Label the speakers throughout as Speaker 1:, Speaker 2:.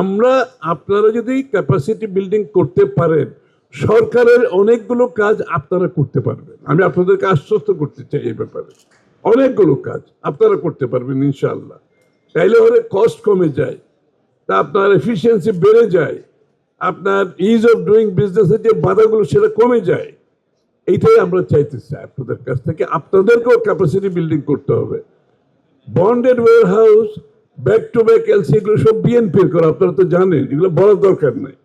Speaker 1: আমরা আপনারা যদি ক্যাপাসিটি বিল্ডিং করতে পারেন, সরকারের অনেকগুলো কাজ আপনারা করতে পারবেন। আমি আপনাদেরকে আশ্বস্ত করতে চাই এই ব্যাপারে। অনেকগুলো কাজ আপনারা করতে পারবেন ইনশাআল্লাহ। তাইলে হলে কস্ট কমে যায়, তা আপনার এফিসিয়েন্সি বেড়ে যায়, আপনার ইজ অফ ডুইং বিজনেসের যে বাধাগুলো সেটা কমে যায়। এইটাই আমরা চাইতেছি আপনাদের কাছ থেকে। আপনাদেরকেও ক্যাপাসিটি বিল্ডিং করতে হবে। Bonded warehouse, back to back LC, এগুলো সব বিএনপির করা, আপনারা তো জানেন, এগুলো বলার দরকার নাই।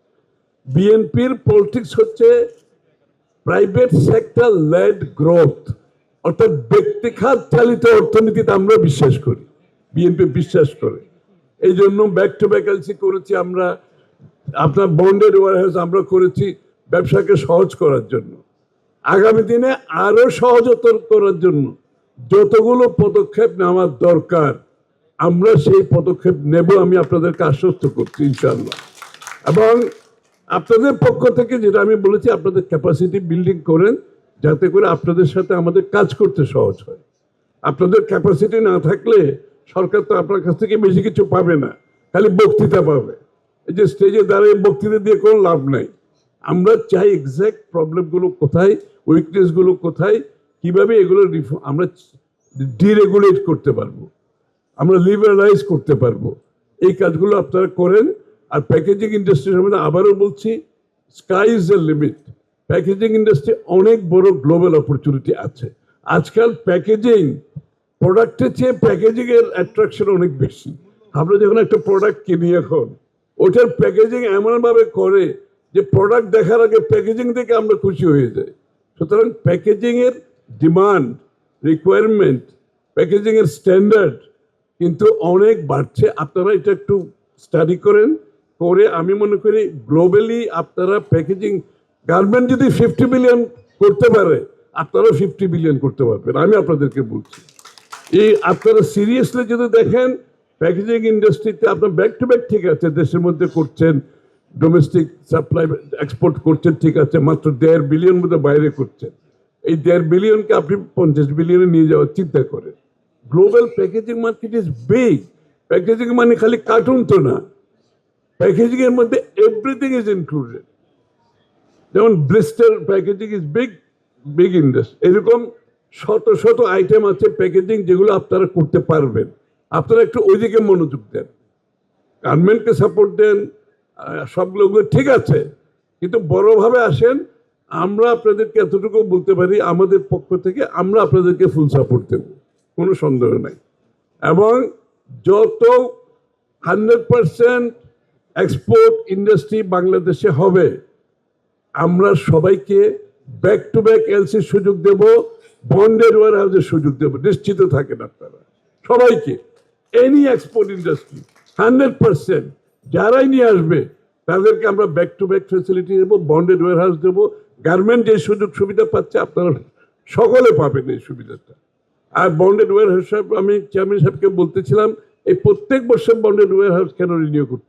Speaker 1: বিএনপির পলিটিক্স হচ্ছে প্রাইভেট সেক্টর লেড গ্রোথ, অর্থাৎ ব্যক্তিখাত চালিত অর্থনীতিতে আমরা বিশ্বাস করি, বিএনপি বিশ্বাস করে। এই জন্য ব্যাক টু ব্যাক এলসি করেছি আমরা, আপনার বন্ডেড ওয়্যার হাউস আমরা করেছি ব্যবসাকে সহজ করার জন্য। আগামী দিনে আরো সহজতর করার জন্য যতগুলো পদক্ষেপ নেওয়ার দরকার আমরা সেই পদক্ষেপ নেব, আমি আপনাদেরকে আশ্বস্ত করছি ইনশাআল্লাহ। এবং আপনাদের পক্ষ থেকে যেটা আমি বলেছি, আপনাদের ক্যাপাসিটি বিল্ডিং করেন যাতে করে আপনাদের সাথে আমাদের কাজ করতে সহজ হয়। আপনাদের ক্যাপাসিটি না থাকলে সরকার তো আপনার কাছ থেকে বেশি কিছু পাবে না, খালি বক্তৃতা পাবে। এই যে স্টেজে দাঁড়িয়ে বক্তৃতা দিয়ে কোনো লাভ নাই। আমরা চাই এক্সাক্ট প্রবলেমগুলো কোথায়, উইকনেসগুলো কোথায়, কিভাবে এগুলো আমরা ডিরেগুলেট করতে পারবো, আমরা লিবারালাইজ করতে পারবো। এই কাজগুলো আপনারা করেন। আর প্যাকেজিং ইন্ডাস্ট্রি সম্বন্ধে আবারও বলছি, sky is the limit. Packaging industry অনেক বড় গ্লোবাল অপরচুনিটি আছে। আজকাল প্যাকেজিং প্রোডাক্টের চেয়ে প্যাকেজিং এর অ্যাট্রাকশন অনেক বেশি। আমরা যখন একটা প্রোডাক্ট কিনি এখন, ওটার প্যাকেজিং এমনভাবে করে যে প্রোডাক্ট দেখার আগে প্যাকেজিং দেখে আমরা খুশি হয়ে যাই। সুতরাং প্যাকেজিং এর ডিমান্ড, রিকোয়ারমেন্ট, প্যাকেজিং এর স্ট্যান্ডার্ড কিন্তু অনেক বাড়ছে। আপনারা এটা একটু স্টাডি করেন, করে আমি মনে করি গ্লোবালি আপনারা প্যাকেজিং, গার্মেন্ট যদি 50 বিলিয়ন করতে পারে, আপনারা 50 বিলিয়ন করতে পারবেন, আমি আপনাদেরকে বলছি। এই আপনারা সিরিয়াসলি যদি দেখেন, প্যাকেজিং ইন্ডাস্ট্রিতে আপনার ব্যাক টু ব্যাক ঠিক আছে, দেশের মধ্যে করছেন, ডোমেস্টিক সাপ্লাই এক্সপোর্ট করছেন ঠিক আছে, মাত্র 1.5 বিলিয়ন মধ্যে বাইরে করছেন। এই 1.5 বিলিয়নকে আপনি 50 বিলিয়নে নিয়ে যাওয়ার চিন্তা করেন। Global packaging market is big. Packaging মানে খালি কার্টুন তো না, প্যাকেজিং এর মধ্যে এভরিথিং ইজ ইনক্লুডেড। যেমন blister packaging is big, big industry. এরকম শত শত আইটেম আছে প্যাকেজিং যেগুলো আপনারা করতে পারবেন। আপনারা একটু ওইদিকে মনোযোগ দেন, গার্মেন্টকে সাপোর্ট দেন, সবগুলো ঠিক আছে, কিন্তু বড়ভাবে আসেন। আমরা আপনাদেরকে এতটুকু বলতে পারি, আমাদের পক্ষ থেকে আমরা আপনাদেরকে ফুল সাপোর্ট দেব, কোনো সন্দেহ নাই। এবং যত 100% এক্সপোর্ট ইন্ডাস্ট্রি বাংলাদেশে হবে, আমরা সবাইকে ব্যাক টু ব্যাক এলসির সুযোগ দেব, বন্ডেড ওয়্যার হাউসের সুযোগ দেব। নিশ্চিত থাকেন আপনারা সবাইকে। এনি এক্সপোর্ট ইন্ডাস্ট্রি 100% যারাই নিয়ে আসবে তাদেরকে আমরা ব্যাক টু ব্যাক ফেসিলিটি দেবো, বন্ডেড ওয়্যার হাউস দেবো। গার্মেন্ট যে সুযোগ সুবিধা পাচ্ছে আপনারা সকলে পাবেন এই সুবিধাটা। আর বন্ডেড ওয়্যার হাউস সাহেব, আমি চেয়ারম্যান সাহেবকে বলতেছিলাম, এই প্রত্যেক বছর বন্ডেড ওয়্যার হাউস কেন রিনিউ করতে হবে।